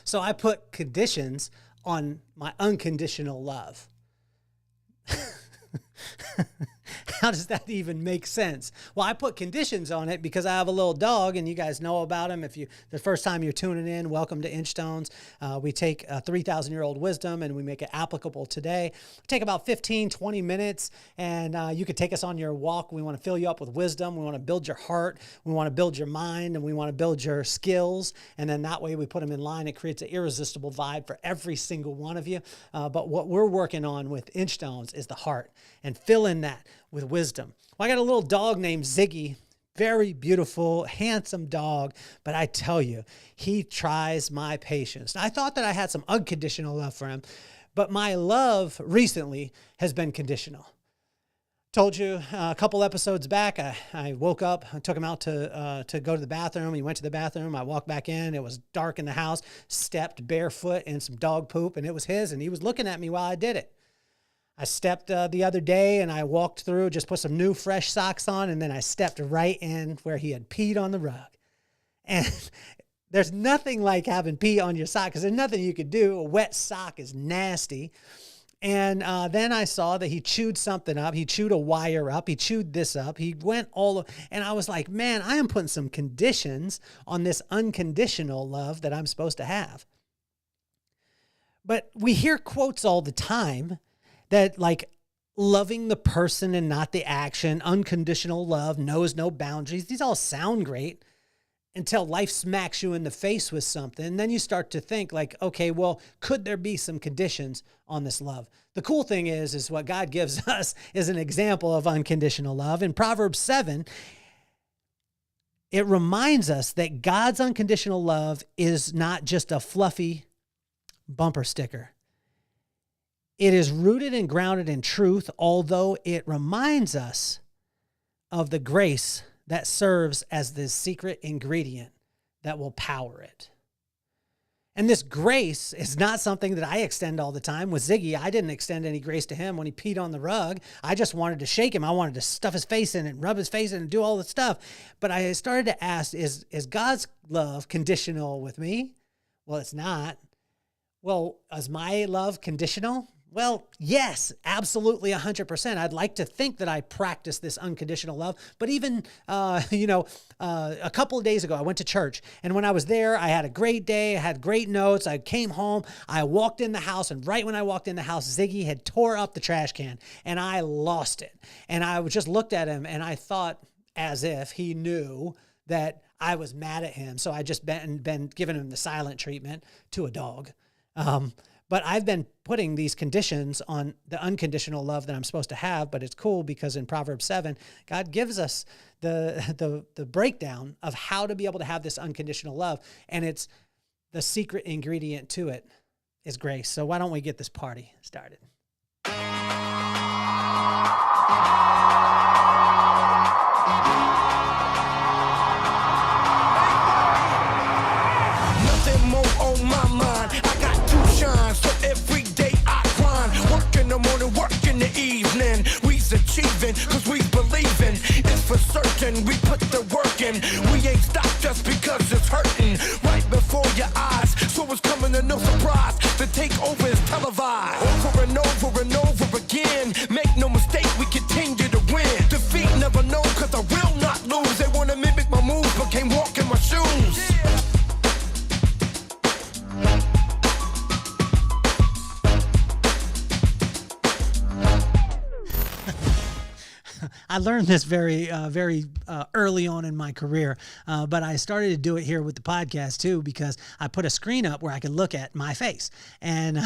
So I put conditions on my unconditional love. How does that even make sense? Well, I put conditions on it because I have a little dog, and you guys know about him. If the first time you're tuning in, welcome to Inchstones. We take 3,000-year-old wisdom and we make it applicable today. We take about 15, 20 minutes, and you could take us on your walk. We want to fill you up with wisdom. We want to build your heart. We want to build your mind, and we want to build your skills. And then that way we put them in line. It creates an irresistible vibe for every single one of you. But what we're working on with Inchstones is the heart, and fill in that with wisdom. Well, I got a little dog named Ziggy, very beautiful, handsome dog, but I tell you, he tries my patience. I thought that I had some unconditional love for him, but my love recently has been conditional. Told you a couple episodes back, I woke up, I took him out to go to the bathroom. He went to the bathroom. I walked back in. It was dark in the house, stepped barefoot in some dog poop, and it was his, and he was looking at me while I did it. I stepped the other day and I walked through, just put some new fresh socks on, and then I stepped right in where he had peed on the rug. And there's nothing like having pee on your sock because there's nothing you could do. A wet sock is nasty. And then I saw that he chewed something up. He chewed a wire up. He chewed this up. He went and I was like, man, I am putting some conditions on this unconditional love that I'm supposed to have. But we hear quotes all the time that like loving the person and not the action, unconditional love, knows no boundaries. These all sound great until life smacks you in the face with something. And then you start to think like, okay, well, could there be some conditions on this love? The cool thing is what God gives us is an example of unconditional love. In Proverbs 7, it reminds us that God's unconditional love is not just a fluffy bumper sticker. It is rooted and grounded in truth, although it reminds us of the grace that serves as the secret ingredient that will power it. And this grace is not something that I extend all the time. With Ziggy, I didn't extend any grace to him when he peed on the rug. I just wanted to shake him. I wanted to stuff his face in it, rub his face in it, and do all the stuff. But I started to ask, is God's love conditional with me? Well, it's not. Well, is my love conditional? Well, yes, absolutely 100%. I'd like to think that I practice this unconditional love. But even, a couple of days ago, I went to church. And when I was there, I had a great day. I had great notes. I came home. I walked in the house. And right when I walked in the house, Ziggy had tore up the trash can. And I lost it. And I just looked at him and I thought as if he knew that I was mad at him. So I just been giving him the silent treatment to a dog. But I've been putting these conditions on the unconditional love that I'm supposed to have. But it's cool because in Proverbs 7, God gives us the breakdown of how to be able to have this unconditional love. And it's the secret ingredient to it is grace. So why don't we get this party started? Nothing more on my mind. I got two shines, so every day I grind. Work in the morning, work in the evening. We's achieving, cause we believing. It's for certain, we put the work in. We ain't stopped just because it's hurting. Right before your eyes, so it's coming to no surprise. The takeover is televised. Over and over and over again. Make no mistake, we continue to win. Defeat never know, cause I will not lose. They wanna mimic my moves, but can't walk in my shoes. I learned this very early on in my career, but I started to do it here with the podcast too because I put a screen up where I could look at my face. And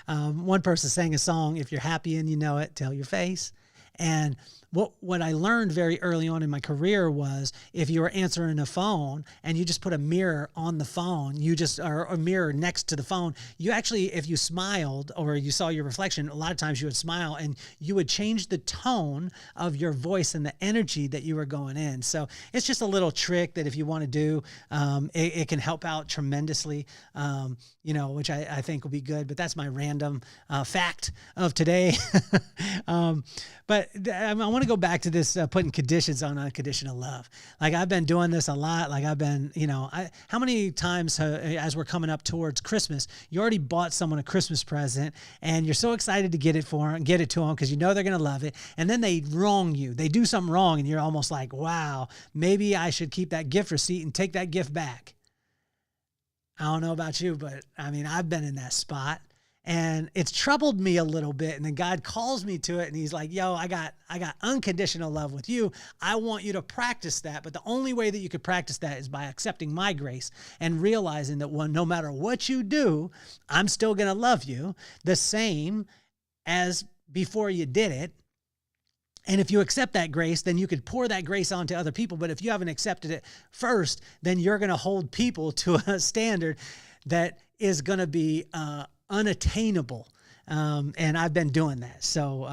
one person sang a song, "If you're happy and you know it, tell your face." And what I learned very early on in my career was if you were answering a phone and you just put a mirror on the phone, or a mirror next to the phone, you actually, if you smiled or you saw your reflection, a lot of times you would smile and you would change the tone of your voice and the energy that you were going in. So it's just a little trick that if you want to do, it can help out tremendously, which I think will be good. But that's my random fact of today. But I want want to go back to this putting conditions on unconditional love. Like I've been doing this a lot. Like I've been, how many times as we're coming up towards Christmas, you already bought someone a Christmas present and you're so excited to get it to them because you know they're going to love it. And then they wrong you. They do something wrong and you're almost like, wow, maybe I should keep that gift receipt and take that gift back. I don't know about you, but I mean, I've been in that spot. And it's troubled me a little bit. And then God calls me to it. And he's like, yo, I got unconditional love with you. I want you to practice that. But the only way that you could practice that is by accepting my grace and realizing that no matter what you do, I'm still going to love you the same as before you did it. And if you accept that grace, then you could pour that grace onto other people. But if you haven't accepted it first, then you're going to hold people to a standard that is going to be, unattainable. And I've been doing that. So,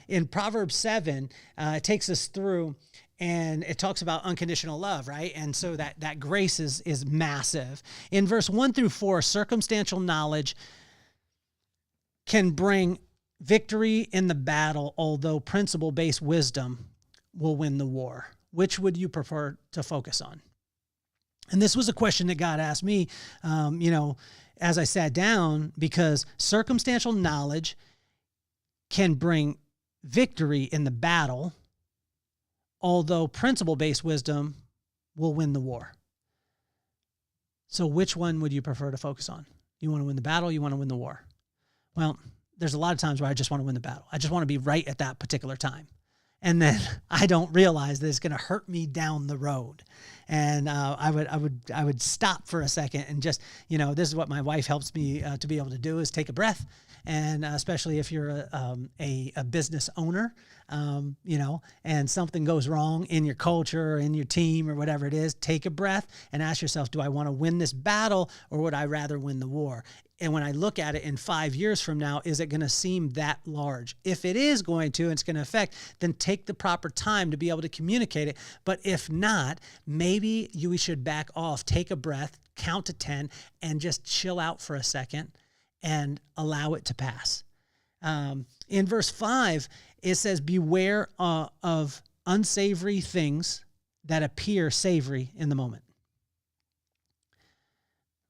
in Proverbs 7, it takes us through and it talks about unconditional love, right? And so that grace is massive. In verse 1-4, circumstantial knowledge can bring victory in the battle, although principle-based wisdom will win the war. Which would you prefer to focus on? And this was a question that God asked me, as I sat down, because circumstantial knowledge can bring victory in the battle, although principle-based wisdom will win the war. So which one would you prefer to focus on? You want to win the battle, you want to win the war? Well, there's a lot of times where I just want to win the battle. I just want to be right at that particular time. And then I don't realize that it's going to hurt me down the road. And I would stop for a second and just, this is what my wife helps me to be able to do is take a breath. And especially if you're a business owner, and something goes wrong in your culture or in your team or whatever it is, take a breath and ask yourself, do I want to win this battle or would I rather win the war? And when I look at it in 5 years from now, is it going to seem that large? If it is going to, and it's going to affect, then take the proper time to be able to communicate it. But if not, maybe we should back off, take a breath, count to 10, and just chill out for a second and allow it to pass. In verse 5, it says, beware of unsavory things that appear savory in the moment.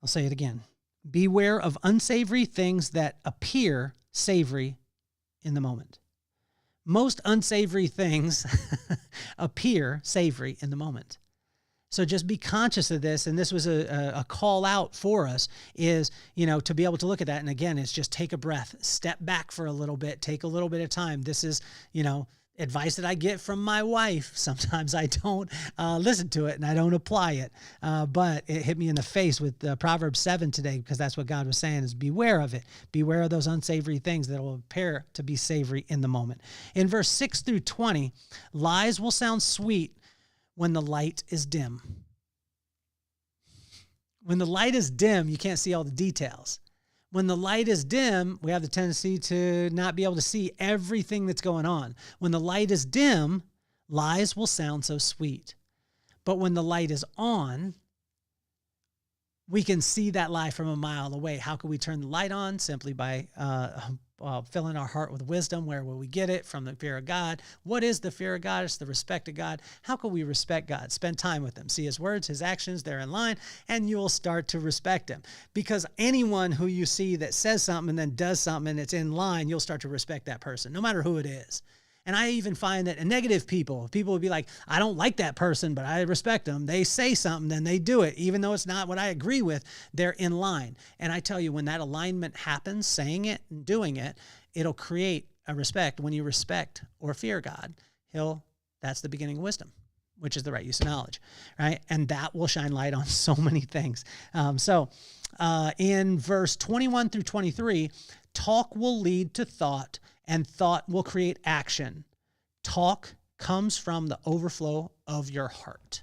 I'll say it again. Beware of unsavory things that appear savory in the moment. Most unsavory things appear savory in the moment. So just be conscious of this. And this was a call out for us is, to be able to look at that. And again, it's just take a breath, step back for a little bit, take a little bit of time. This is, advice that I get from my wife. Sometimes I don't listen to it and I don't apply it. But it hit me in the face with Proverbs 7 today, because that's what God was saying is beware of it. Beware of those unsavory things that will appear to be savory in the moment. In verse 6-20, lies will sound sweet when the light is dim. When the light is dim, you can't see all the details. When the light is dim, we have the tendency to not be able to see everything that's going on. When the light is dim, lies will sound so sweet. But when the light is on, we can see that lie from a mile away. How can we turn the light on? Simply by filling our heart with wisdom. Where will we get it? From the fear of God. What is the fear of God? It's the respect of God. How can we respect God? Spend time with him. See his words, his actions, they're in line, and you'll start to respect him. Because anyone who you see that says something and then does something and it's in line, you'll start to respect that person, no matter who it is. And I even find that negative people would be like, I don't like that person, but I respect them. They say something, then they do it. Even though it's not what I agree with, they're in line. And I tell you, when that alignment happens, saying it and doing it, it'll create a respect. When you respect or fear God, that's the beginning of wisdom, which is the right use of knowledge, right? And that will shine light on so many things. In verse 21-23, talk will lead to thought, and thought will create action. Talk comes from the overflow of your heart.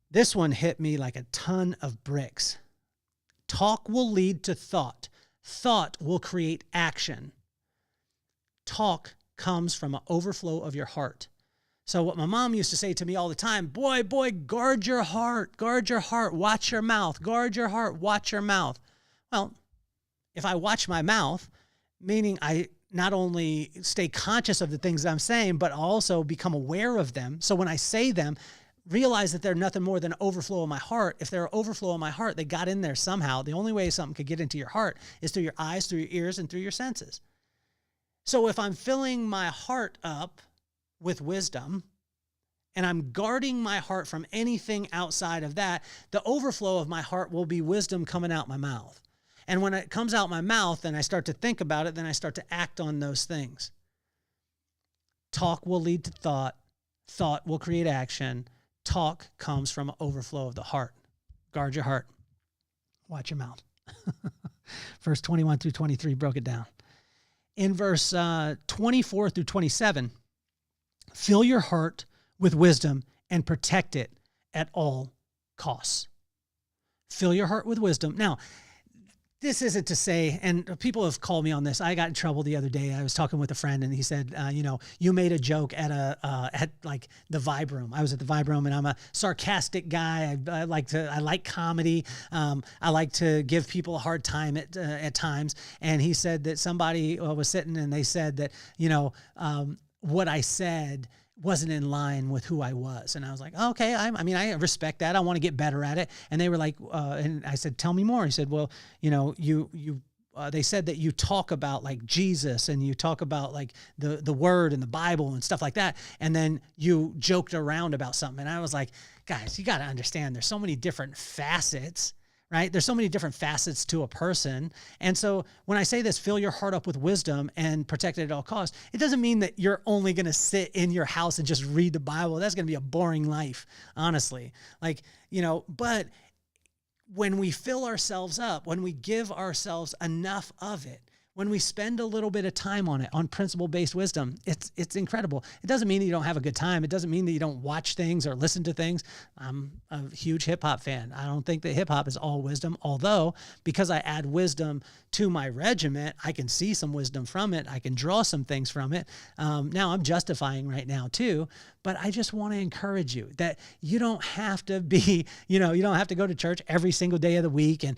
This one hit me like a ton of bricks. Talk will lead to thought. Thought will create action. Talk comes from an overflow of your heart. So what my mom used to say to me all the time, boy, guard your heart, watch your mouth, guard your heart, watch your mouth. Well, if I watch my mouth, meaning I not only stay conscious of the things I'm saying, but also become aware of them. So when I say them, realize that they're nothing more than overflow of my heart. If they're overflow of my heart, they got in there somehow. The only way something could get into your heart is through your eyes, through your ears, and through your senses. So if I'm filling my heart up with wisdom and I'm guarding my heart from anything outside of that, the overflow of my heart will be wisdom coming out my mouth. And when it comes out my mouth and I start to think about it, then I start to act on those things. Talk will lead to thought. Thought will create action. Talk comes from an overflow of the heart. Guard your heart. Watch your mouth. Verse 21 through 23 broke it down. In verse 24 through 27, fill your heart with wisdom and protect it at all costs. Fill your heart with wisdom. Now, this isn't to say, and people have called me on this. I got in trouble the other day. I was talking with a friend, and he said, you made a joke at like the Vibe Room. I was at the Vibe Room, and I'm a sarcastic guy. I like comedy. I like to give people a hard time at times. And he said that somebody was sitting, and they said that what I said wasn't in line with who I was. And I was like, okay, I respect that. I want to get better at it. And they were like, and I said, tell me more. He said, well, they said that you talk about like Jesus and you talk about like the word and the Bible and stuff like that. And then you joked around about something. And I was like, guys, you got to understand there's so many different facets, right? There's so many different facets to a person. And so when I say this, fill your heart up with wisdom and protect it at all costs, it doesn't mean that you're only going to sit in your house and just read the Bible. That's going to be a boring life, honestly. But when we fill ourselves up, when we give ourselves enough of it, when we spend a little bit of time on it, on principle-based wisdom, it's incredible. It doesn't mean that you don't have a good time. It doesn't mean that you don't watch things or listen to things. I'm a huge hip-hop fan. I don't think that hip-hop is all wisdom, although because I add wisdom to my regiment, I can see some wisdom from it. I can draw some things from it. Now I'm justifying right now too, but I just want to encourage you that you don't have to be, you don't have to go to church every single day of the week and,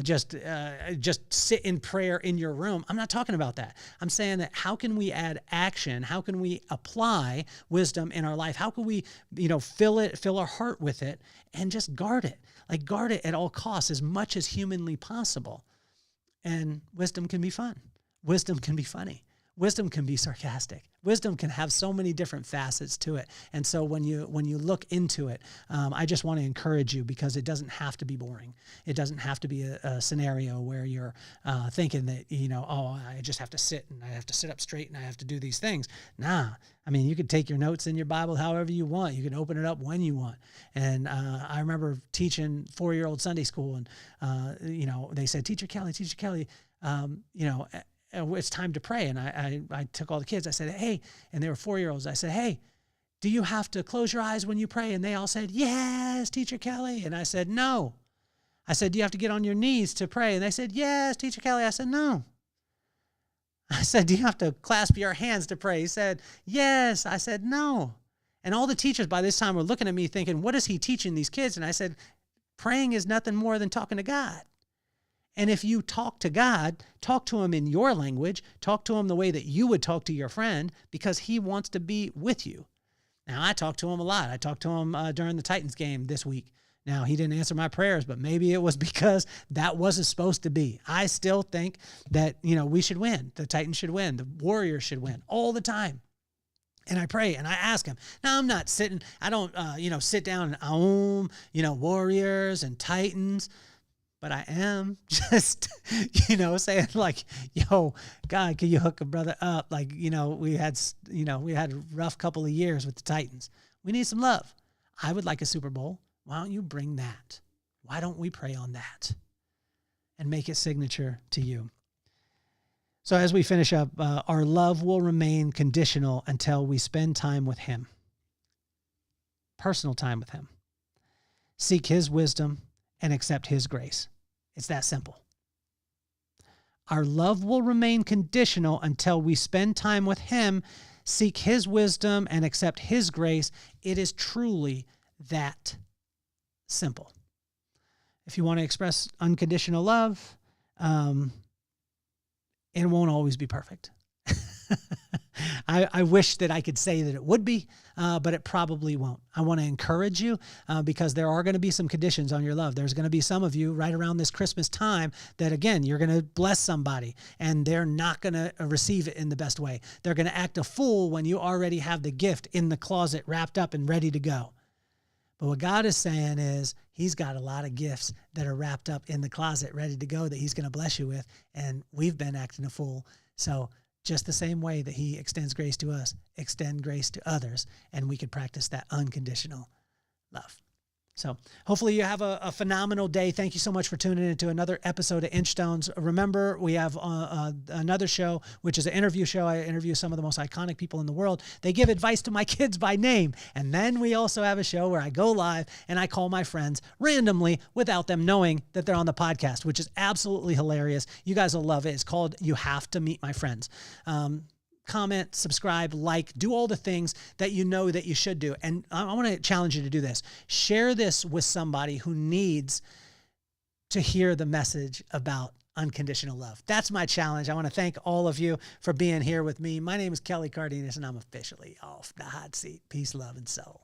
just sit in prayer in your room. I'm not talking about that. I'm saying that how can we add action? How can we apply wisdom in our life? How can we, fill our heart with it and just guard it? Like guard it at all costs as much as humanly possible. And wisdom can be fun. Wisdom can be funny. Wisdom can be sarcastic. Wisdom can have so many different facets to it. And so when you look into it, I just want to encourage you because it doesn't have to be boring. It doesn't have to be a scenario where you're thinking that, I just have to sit and I have to sit up straight and I have to do these things. Nah, you could take your notes in your Bible however you want. You can open it up when you want. And I remember teaching 4-year-old Sunday school and, they said, Teacher Kelly, it's time to pray. And I took all the kids. I said, hey, and they were 4-year-olds. I said, hey, do you have to close your eyes when you pray? And they all said, yes, Teacher Kelly. And I said, no. I said, do you have to get on your knees to pray? And they said, yes, Teacher Kelly. I said, no. I said, do you have to clasp your hands to pray? He said, yes. I said, no. And all the teachers by this time were looking at me thinking, what is he teaching these kids? And I said, praying is nothing more than talking to God. And if you talk to God, talk to him in your language, talk to him the way that you would talk to your friend because he wants to be with you. Now, I talked to him a lot. I talked to him during the Titans game this week. Now, he didn't answer my prayers, but maybe it was because that wasn't supposed to be. I still think that, we should win. The Titans should win. The Warriors should win all the time. And I pray and I ask him. Now, I'm not sitting, I don't, sit down and Warriors and Titans. But I am just, saying like, yo, God, can you hook a brother up? Like, we had a rough couple of years with the Titans. We need some love. I would like a Super Bowl. Why don't you bring that? Why don't we pray on that and make it signature to you? So as we finish up, our love will remain conditional until we spend time with him. Personal time with him. Seek his wisdom and accept his grace. It's that simple. Our love will remain conditional until we spend time with him, seek his wisdom, and accept his grace. It is truly that simple. If you want to express unconditional love, it won't always be perfect. I wish that I could say that it would be, but it probably won't. I want to encourage you because there are going to be some conditions on your love. There's going to be some of you right around this Christmas time that, again, you're going to bless somebody and they're not going to receive it in the best way. They're going to act a fool when you already have the gift in the closet wrapped up and ready to go. But what God is saying is he's got a lot of gifts that are wrapped up in the closet ready to go that he's going to bless you with. And we've been acting a fool. So just the same way that he extends grace to us, extend grace to others, and we could practice that unconditional love. So hopefully you have a phenomenal day. Thank you so much for tuning in to another episode of Inchstones. Remember, we have another show, which is an interview show. I interview some of the most iconic people in the world. They give advice to my kids by name. And then we also have a show where I go live and I call my friends randomly without them knowing that they're on the podcast, which is absolutely hilarious. You guys will love it. It's called You Have to Meet My Friends. Comment, subscribe, like, do all the things that you know that you should do. And I want to challenge you to do this. Share this with somebody who needs to hear the message about unconditional love. That's my challenge. I want to thank all of you for being here with me. My name is Kelly Cardenas, and I'm officially off the hot seat. Peace, love, and soul.